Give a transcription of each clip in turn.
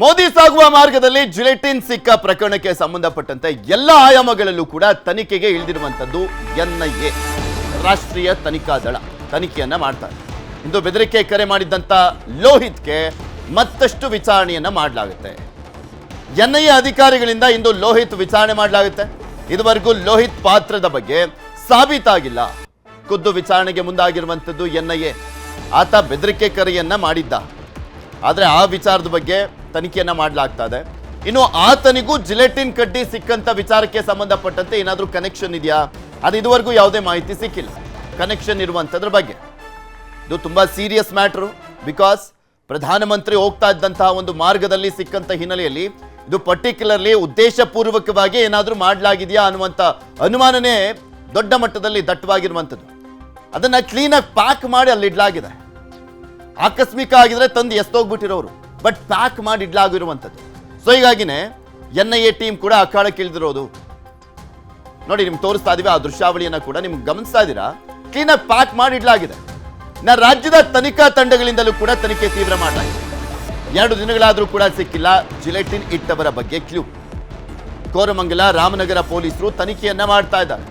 ಮೋದಿ ಸಾಗುವ ಮಾರ್ಗದಲ್ಲಿ ಜಿಲೆಟಿನ್ ಸಿಕ್ಕ ಪ್ರಕರಣಕ್ಕೆ ಸಂಬಂಧಪಟ್ಟಂತೆ ಎಲ್ಲ ಆಯಾಮಗಳಲ್ಲೂ ಕೂಡ ತನಿಖೆಗೆ ಇಳಿದಿರುವಂತದ್ದು ಎನ್ಐಎ ರಾಷ್ಟ್ರೀಯ ತನಿಖಾ ದಳ ತನಿಖೆಯನ್ನ ಮಾಡ್ತಾರೆ. ಇಂದು ಬೆದರಿಕೆ ಕರೆ ಮಾಡಿದಂತ ಲೋಹಿತ್ಗೆ ಮತ್ತಷ್ಟು ವಿಚಾರಣೆಯನ್ನ ಮಾಡಲಾಗುತ್ತೆ. ಎನ್ಐಎ ಅಧಿಕಾರಿಗಳಿಂದ ಇಂದು ಲೋಹಿತ್ ವಿಚಾರಣೆ ಮಾಡಲಾಗುತ್ತೆ. ಇದುವರೆಗೂ ಲೋಹಿತ್ ಪಾತ್ರದ ಬಗ್ಗೆ ಸಾಬೀತಾಗಿಲ್ಲ. ಖುದ್ದು ವಿಚಾರಣೆಗೆ ಮುಂದಾಗಿರುವಂತದ್ದು ಎನ್ಐಎ. ಆತ ಬೆದರಿಕೆ ಕರೆಯನ್ನ ಮಾಡಿದ್ದ, ಆದರೆ ಆ ವಿಚಾರದ ಬಗ್ಗೆ ತನಿಖೆಯನ್ನ ಮಾಡಲಾಗ್ತಾ ಇದೆ. ಇನ್ನು ಆತನಿಗೂ ಜಿಲೆಟಿನ್ ಕಡ್ಡಿ ಸಿಕ್ಕಂತ ವಿಚಾರಕ್ಕೆ ಸಂಬಂಧಪಟ್ಟಂತೆ ಏನಾದರೂ ಕನೆಕ್ಷನ್ ಇದೆಯಾ? ಅದು ಇದುವರೆಗೂ ಯಾವುದೇ ಮಾಹಿತಿ ಸಿಕ್ಕಿಲ್ಲ ಕನೆಕ್ಷನ್ ಇರುವಂತದ್ರ ಬಗ್ಗೆ. ಇದು ತುಂಬಾ ಸೀರಿಯಸ್ ಮ್ಯಾಟರ್. ಬಿಕಾಸ್ ಪ್ರಧಾನಮಂತ್ರಿ ಹೋಗ್ತಾ ಇದ್ದಂತಹ ಒಂದು ಮಾರ್ಗದಲ್ಲಿ ಸಿಕ್ಕಂತ ಹಿನ್ನೆಲೆಯಲ್ಲಿ ಇದು ಪರ್ಟಿಕ್ಯುಲರ್ಲಿ ಉದ್ದೇಶಪೂರ್ವಕವಾಗಿ ಏನಾದರೂ ಮಾಡಲಾಗಿದೆಯಾ ಅನ್ನುವಂಥ ಅನುಮಾನನೇ ದೊಡ್ಡ ಮಟ್ಟದಲ್ಲಿ ದಟ್ಟವಾಗಿರುವಂಥದ್ದು. ಅದನ್ನ ಕ್ಲೀನಾಗಿ ಪ್ಯಾಕ್ ಮಾಡಿ ಅಲ್ಲಿ ಇಡ್ಲಾಗಿದೆ. ಆಕಸ್ಮಿಕ ಆಗಿದ್ರೆ ತಂದು ಎಸ್ತೋಗ್ಬಿಟ್ಟಿರೋರು, ಬಟ್ ಪ್ಯಾಕ್ ಮಾಡಿ ಇಡ್ಲಾಗಿರುವಂಥದ್ದು. ಸೊ ಹೀಗಾಗಿನೇ ಎನ್ಐಎ ಟೀಮ್ ಕೂಡ ಅಖಾಡಕ್ಕೆ ಇಳಿದಿರೋದು. ನೋಡಿ, ನಿಮ್ಗೆ ತೋರಿಸ್ತಾ ಇದೀವಿ ಆ ದೃಶ್ಯಾವಳಿಯನ್ನ ಕೂಡ ನಿಮ್ಗೆ ಗಮನಿಸ್ತಾ ಇದ್ದೀರಾ. ಕ್ಲೀನಾಗಿ ಪ್ಯಾಕ್ ಮಾಡಿ ಇಡ್ಲಾಗಿದೆ. ರಾಜ್ಯದ ತನಿಖಾ ತಂಡಗಳಿಂದಲೂ ಕೂಡ ತನಿಖೆ ತೀವ್ರ ಮಾಡಲಾಗಿದೆ. 2 ದಿನಗಳಾದರೂ ಕೂಡ ಸಿಕ್ಕಿಲ್ಲ ಜಿಲೆಟಿನ್ ಇಟ್ಟವರ ಬಗ್ಗೆ ಕ್ಲೂ. ಕೋರಮಂಗಲ ರಾಮನಗರ ಪೊಲೀಸರು ತನಿಖೆಯನ್ನ ಮಾಡ್ತಾ ಇದ್ದಾರೆ.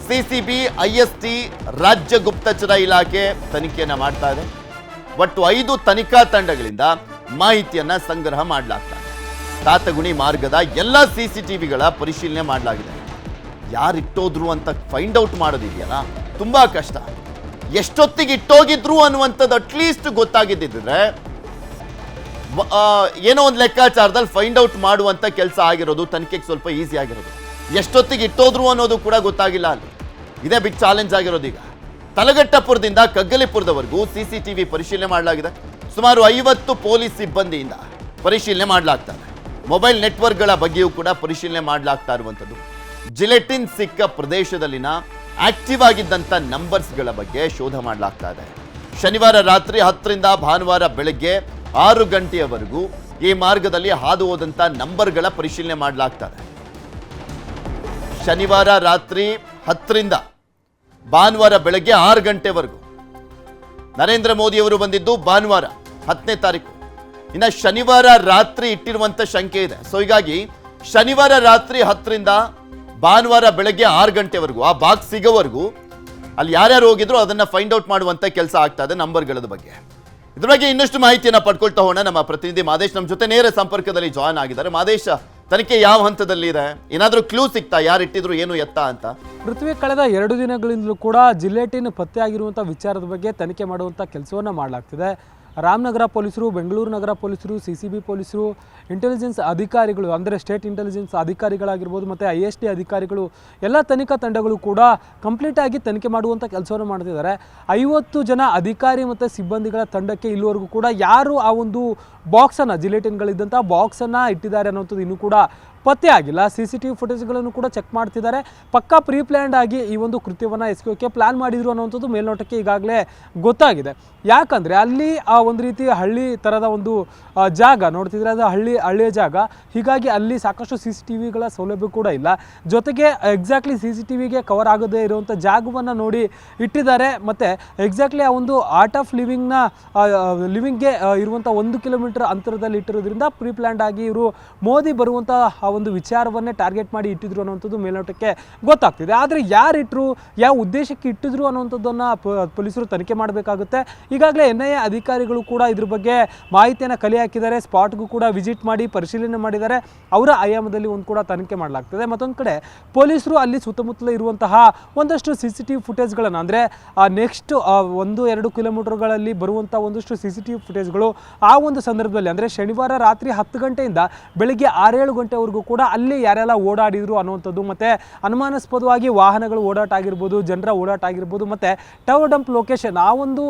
ಸಿಸಿಬಿ, ಐಎಸ್ಟಿ, ರಾಜ್ಯ ಗುಪ್ತಚರ ಇಲಾಖೆ ತನಿಖೆಯನ್ನ ಮಾಡ್ತಾ ಇದೆ. ಒಟ್ಟು 5 ತನಿಖಾ ತಂಡಗಳಿಂದ ಮಾಹಿತಿಯನ್ನ ಸಂಗ್ರಹ ಮಾಡಲಾಗ್ತಾ ಇದೆ. ತಾತಗುಣಿ ಮಾರ್ಗದ ಎಲ್ಲ ಸಿಸಿಟಿವಿಗಳ ಪರಿಶೀಲನೆ ಮಾಡಲಾಗಿದೆ. ಯಾರಿಟ್ಟೋದ್ರು ಅಂತ ಫೈಂಡ್ ಔಟ್ ಮಾಡೋದಿದೆಯಲ್ಲ, ತುಂಬಾ ಕಷ್ಟ. ಎಷ್ಟೊತ್ತಿಗೆ ಇಟ್ಟೋಗಿದ್ರು ಅನ್ನುವಂಥದ್ದು ಅಟ್ಲೀಸ್ಟ್ ಗೊತ್ತಾಗಿದ್ದಿದ್ರೆ ಏನೋ ಒಂದು ಲೆಕ್ಕಾಚಾರದಲ್ಲಿ ಫೈಂಡ್ ಔಟ್ ಮಾಡುವಂಥ ಕೆಲಸ ಆಗಿರೋದು ತನಿಖೆಗೆ ಸ್ವಲ್ಪ ಈಸಿ ಆಗಿರೋದು. ಎಷ್ಟೊತ್ತಿಗೆ ಇಟ್ಟೋದ್ರು ಅನ್ನೋದು ಕೂಡ ಗೊತ್ತಾಗಿಲ್ಲ ಅಲ್ಲಿ. ಇದೇ ಬಿಗ್ ಚಾಲೆಂಜ್ ಆಗಿರೋದು. ಈಗ ತಲಗಟ್ಟಪುರದಿಂದ ಕಗ್ಗಲಿಪುರದವರೆಗೂ ಸಿಸಿಟಿವಿ ಪರಿಶೀಲನೆ ಮಾಡಲಾಗಿದೆ. ಸುಮಾರು 50 ಪೊಲೀಸ್ ಸಿಬ್ಬಂದಿಯಿಂದ ಪರಿಶೀಲನೆ ಮಾಡಲಾಗ್ತದೆ. ಮೊಬೈಲ್ ನೆಟ್ವರ್ಕ್ಗಳ ಬಗ್ಗೆಯೂ ಕೂಡ ಪರಿಶೀಲನೆ ಮಾಡಲಾಗ್ತಾ ಇರುವಂಥದ್ದು. ಜಿಲೆಟಿನ್ ಸಿಕ್ಕ ಪ್ರದೇಶದಲ್ಲಿನ ಆಕ್ಟಿವ್ ಆಗಿದ್ದಂಥ ನಂಬರ್ಸ್ಗಳ ಬಗ್ಗೆ ಶೋಧ ಮಾಡಲಾಗ್ತಾ ಇದೆ. ಶನಿವಾರ ರಾತ್ರಿ 10ರಿಂದ ಭಾನುವಾರ ಬೆಳಗ್ಗೆ 6 ಗಂಟೆಯವರೆಗೂ ಈ ಮಾರ್ಗದಲ್ಲಿ ಹಾದು ಹೋದಂಥ ನಂಬರ್ಗಳ ಪರಿಶೀಲನೆ ಮಾಡಲಾಗ್ತದೆ. ಶನಿವಾರ ರಾತ್ರಿ 10ರಿಂದ ಭಾನುವಾರ ಬೆಳಗ್ಗೆ 6 ಗಂಟೆವರೆಗೂ. ನರೇಂದ್ರ ಮೋದಿಯವರು ಬಂದಿದ್ದು ಭಾನುವಾರ 10ನೇ ತಾರೀಕು. ಇನ್ನು ಶನಿವಾರ ರಾತ್ರಿ ಇಟ್ಟಿರುವಂಥ ಶಂಕೆ ಇದೆ. ಸೊ ಹೀಗಾಗಿ ಶನಿವಾರ ರಾತ್ರಿ 10ರಿಂದ ಭಾನುವಾರ ಬೆಳಗ್ಗೆ 6 ಗಂಟೆವರೆಗೂ ಆ ಬಾಕ್ಸ್ ಸಿಗೋವರೆಗೂ ಅಲ್ಲಿ ಯಾರ್ಯಾರು ಹೋಗಿದ್ರು ಅದನ್ನ ಫೈಂಡ್ ಔಟ್ ಮಾಡುವಂಥ ಕೆಲಸ ಆಗ್ತಾ ಇದೆ ನಂಬರ್ಗಳ ಬಗ್ಗೆ. ಇದ್ರ ಬಗ್ಗೆ ಇನ್ನಷ್ಟು ಮಾಹಿತಿಯನ್ನ ಪಡ್ಕೊಳ್ತಾ ಹೋಗೋಣ. ನಮ್ಮ ಪ್ರತಿನಿಧಿ ಮಾದೇಶ್ ನಮ್ಮ ಜೊತೆ ನೇರ ಸಂಪರ್ಕದಲ್ಲಿ ಜಾಯ್ನ್ ಆಗಿದ್ದಾರೆ. ಮಾದೇಶ್, ತನಿಖೆ ಯಾವ ಹಂತದಲ್ಲಿ ಇದೆ? ಏನಾದರೂ ಕ್ಲೂ ಸಿಗ್ತಾ ಯಾರು ಇಟ್ಟಿದ್ರು ಏನು ಎತ್ತ ಅಂತ? ಪೃಥ್ವಿ, ಕಳೆದ 2 ದಿನಗಳಿಂದಲೂ ಕೂಡ ಜಿಲೆಟಿನ್ ಪತ್ತೆ ಆಗಿರುವಂಥ ವಿಚಾರದ ಬಗ್ಗೆ ತನಿಖೆ ಮಾಡುವಂಥ ಕೆಲಸವನ್ನು ಮಾಡಲಾಗ್ತಿದೆ. ರಾಮನಗರ ಪೊಲೀಸರು, ಬೆಂಗಳೂರು ನಗರ ಪೊಲೀಸರು, ಸಿಸಿಬಿ ಪೊಲೀಸರು, ಇಂಟೆಲಿಜೆನ್ಸ್ ಅಧಿಕಾರಿಗಳು ಅಂದರೆ ಸ್ಟೇಟ್ ಇಂಟೆಲಿಜೆನ್ಸ್ ಅಧಿಕಾರಿಗಳಾಗಿರ್ಬೋದು ಮತ್ತು IST ಅಧಿಕಾರಿಗಳು, ಎಲ್ಲ ತನಿಖಾ ತಂಡಗಳು ಕೂಡ ಕಂಪ್ಲೀಟಾಗಿ ತನಿಖೆ ಮಾಡುವಂಥ ಕೆಲಸವನ್ನು ಮಾಡ್ತಿದ್ದಾರೆ. 50 ಜನ ಅಧಿಕಾರಿ ಮತ್ತು ಸಿಬ್ಬಂದಿಗಳ ತಂಡಕ್ಕೆ ಇಲ್ಲಿವರೆಗೂ ಕೂಡ ಯಾರು ಆ ಒಂದು ಬಾಕ್ಸನ್ನು, ಜಿಲೆಟಿನ್ಗಳಿದ್ದಂಥ ಬಾಕ್ಸನ್ನು ಇಟ್ಟಿದ್ದಾರೆ ಅನ್ನೋಂಥದ್ದು ಇನ್ನೂ ಕೂಡ ಪತ್ತೆ ಆಗಿಲ್ಲ. CCTV ಫುಟೇಜ್ಗಳನ್ನು ಕೂಡ ಚೆಕ್ ಮಾಡ್ತಿದ್ದಾರೆ. ಪಕ್ಕಾ ಪ್ರೀ ಪ್ಲ್ಯಾನ್ಡ್ ಆಗಿ ಈ ಒಂದು ಕೃತ್ಯವನ್ನು ಎಸಗೋಕ್ಕೆ ಪ್ಲ್ಯಾನ್ ಮಾಡಿದ್ರು ಅನ್ನೋಂಥದ್ದು ಮೇಲ್ನೋಟಕ್ಕೆ ಈಗಾಗಲೇ ಗೊತ್ತಾಗಿದೆ. ಯಾಕಂದರೆ ಅಲ್ಲಿ ಆ ಒಂದು ರೀತಿ ಹಳ್ಳಿ ಥರದ ಒಂದು ಜಾಗ ನೋಡ್ತಿದ್ರೆ, ಅದು ಹಳ್ಳಿಯ ಜಾಗ. ಹೀಗಾಗಿ ಅಲ್ಲಿ ಸಾಕಷ್ಟು CCTVಗಳ ಸೌಲಭ್ಯ ಕೂಡ ಇಲ್ಲ. ಜೊತೆಗೆ ಎಕ್ಸಾಕ್ಟ್ಲಿ CCTVಗೆ ಕವರ್ ಆಗದೇ ಇರುವಂಥ ಜಾಗವನ್ನು ನೋಡಿ ಇಟ್ಟಿದ್ದಾರೆ. ಮತ್ತು ಎಕ್ಸಾಕ್ಟ್ಲಿ ಆ ಒಂದು ಆರ್ಟ್ ಆಫ್ ಲಿವಿಂಗ್ಗೆ ಇರುವಂಥ 1 ಕಿಲೋಮೀಟರ್ ಅಂತರದಲ್ಲಿ ಇಟ್ಟಿರೋದ್ರಿಂದ ಪ್ರೀ ಪ್ಲ್ಯಾನ್ಡ್ ಆಗಿ ಇವರು ಮೋದಿ ಬರುವಂಥ ಒಂದು ವಿಚಾರವನ್ನೇ ಟಾರ್ಗೆಟ್ ಮಾಡಿ ಇಟ್ಟಿದ್ರು ಅನ್ನುವಂಥದ್ದು ಮೇಲ್ನೋಟಕ್ಕೆ ಗೊತ್ತಾಗ್ತಿದೆ. ಆದರೆ ಯಾರು ಇಟ್ಟರು, ಯಾವ ಉದ್ದೇಶಕ್ಕೆ ಇಟ್ಟಿದ್ರು ಅನ್ನುವಂಥದ್ದನ್ನು ಪೊಲೀಸರು ತನಿಖೆ ಮಾಡಬೇಕಾಗುತ್ತೆ. ಈಗಾಗಲೇ NIA ಅಧಿಕಾರಿಗಳು ಕೂಡ ಇದ್ರ ಬಗ್ಗೆ ಮಾಹಿತಿಯನ್ನು ಕಲೆ ಹಾಕಿದ್ದಾರೆ. ಸ್ಪಾಟ್ಗೂ ಕೂಡ ವಿಸಿಟ್ ಮಾಡಿ ಪರಿಶೀಲನೆ ಮಾಡಿದ್ದಾರೆ. ಅವರ ಆಯಾಮದಲ್ಲಿ ಒಂದು ಕೂಡ ತನಿಖೆ ಮಾಡಲಾಗ್ತದೆ. ಮತ್ತೊಂದು ಕಡೆ ಪೊಲೀಸರು ಅಲ್ಲಿ ಸುತ್ತಮುತ್ತಲೇ ಇರುವಂತಹ ಒಂದಷ್ಟು CCTV ಫುಟೇಜ್ಗಳನ್ನು, ಅಂದರೆ ನೆಕ್ಸ್ಟ್ 1-2 ಕಿಲೋಮೀಟರ್ಗಳಲ್ಲಿ ಬರುವಂಥ ಒಂದಷ್ಟು CCTV ಫುಟೇಜ್ಗಳು ಆ ಒಂದು ಸಂದರ್ಭದಲ್ಲಿ, ಅಂದರೆ ಶನಿವಾರ ರಾತ್ರಿ 10 ಗಂಟೆಯಿಂದ ಬೆಳಗ್ಗೆ 6-7 ಗಂಟೆವರೆಗೂ ಕೂಡ ಅಲ್ಲಿ ಯಾರೆಲ್ಲ ಓಡಾಡಿದ್ರು ಅನ್ನುವಂಥದ್ದು, ಮತ್ತು ಅನುಮಾನಾಸ್ಪದವಾಗಿ ವಾಹನಗಳು ಓಡಾಟ ಆಗಿರ್ಬೋದು, ಜನರ ಓಡಾಟ ಆಗಿರ್ಬೋದು, ಮತ್ತು ಟವರ್ ಡಂಪ್ ಲೊಕೇಶನ್ ಆ ಒಂದು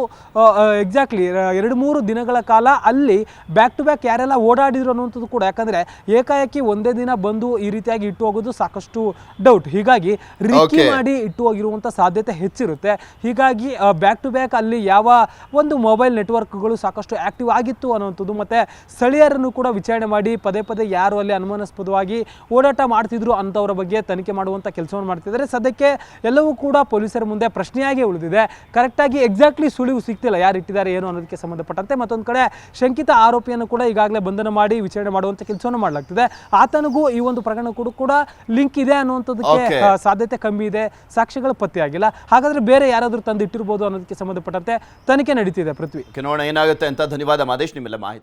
ಎಕ್ಸಾಕ್ಟ್ಲಿ 2-3 ದಿನಗಳ ಕಾಲ ಅಲ್ಲಿ ಬ್ಯಾಕ್ ಟು ಬ್ಯಾಕ್ ಯಾರೆಲ್ಲ ಓಡಾಡಿದ್ರು ಅನ್ನುವಂಥದ್ದು ಕೂಡ. ಯಾಕಂದರೆ ಏಕಾಏಕಿ ಒಂದೇ ದಿನ ಬಂದು ಈ ರೀತಿಯಾಗಿ ಇಟ್ಟು ಹೋಗೋದು ಸಾಕಷ್ಟು ಡೌಟ್. ಹೀಗಾಗಿ ರಿಕ್ಕಿ ಮಾಡಿ ಇಟ್ಟು ಹೋಗಿರುವಂಥ ಸಾಧ್ಯತೆ ಹೆಚ್ಚಿರುತ್ತೆ. ಹೀಗಾಗಿ ಬ್ಯಾಕ್ ಟು ಬ್ಯಾಕ್ ಅಲ್ಲಿ ಯಾವ ಒಂದು ಮೊಬೈಲ್ ನೆಟ್ವರ್ಕ್ಗಳು ಸಾಕಷ್ಟು ಆಕ್ಟಿವ್ ಆಗಿತ್ತು ಅನ್ನುವಂಥದ್ದು, ಮತ್ತು ಸ್ಥಳೀಯರನ್ನು ಕೂಡ ವಿಚಾರಣೆ ಮಾಡಿ ಪದೇ ಪದೇ ಯಾರು ಅಲ್ಲಿ ಅನುಮಾನಾಸ್ಪದವಾಗಿ ವಿರುದ್ಧವಾಗಿ ಓಡಾಟ ಮಾಡ್ತಿದ್ರು ಅಂಥವ್ರ ಬಗ್ಗೆ ತನಿಖೆ ಮಾಡುವಂಥ ಕೆಲಸವನ್ನು ಮಾಡ್ತಿದ್ದಾರೆ. ಸದ್ಯಕ್ಕೆ ಎಲ್ಲವೂ ಕೂಡ ಪೊಲೀಸರ ಮುಂದೆ ಪ್ರಶ್ನೆಯಾಗಿ ಉಳಿದಿದೆ. ಕರೆಕ್ಟಾಗಿ ಎಕ್ಸಾಕ್ಟ್ಲಿ ಸುಳಿವು ಸಿಗ್ತಿಲ್ಲ ಯಾರು ಇಟ್ಟಿದ್ದಾರೆ ಏನು ಅನ್ನೋದಕ್ಕೆ ಸಂಬಂಧಪಟ್ಟಂತೆ. ಮತ್ತೊಂದು ಕಡೆ ಶಂಕಿತ ಆರೋಪಿಯನ್ನು ಕೂಡ ಈಗಾಗಲೇ ಬಂಧನ ಮಾಡಿ ವಿಚಾರಣೆ ಮಾಡುವಂಥ ಕೆಲಸವನ್ನು ಮಾಡಲಾಗ್ತಿದೆ. ಆತನಿಗೂ ಈ ಒಂದು ಪ್ರಕರಣಕ್ಕೂ ಕೂಡ ಲಿಂಕ್ ಇದೆ ಅನ್ನುವಂಥದ್ದಕ್ಕೆ ಸಾಧ್ಯತೆ ಕಮ್ಮಿ ಇದೆ. ಸಾಕ್ಷ್ಯಗಳು ಪತ್ತೆಯಾಗಿಲ್ಲ. ಹಾಗಾದ್ರೆ ಬೇರೆ ಯಾರಾದರೂ ತಂದು ಇಟ್ಟಿರ್ಬೋದು ಅನ್ನೋದಕ್ಕೆ ಸಂಬಂಧಪಟ್ಟಂತೆ ತನಿಖೆ ನಡೀತಿದೆ. ಪೃಥ್ವಿ, ನೋಡೋಣ ಏನಾಗುತ್ತೆ ಅಂತ. ಧನ್ಯವಾದ ಮಾದೇಶ್ ನಿಮ್ಮೆಲ್ಲ ಮಾಹಿತಿ.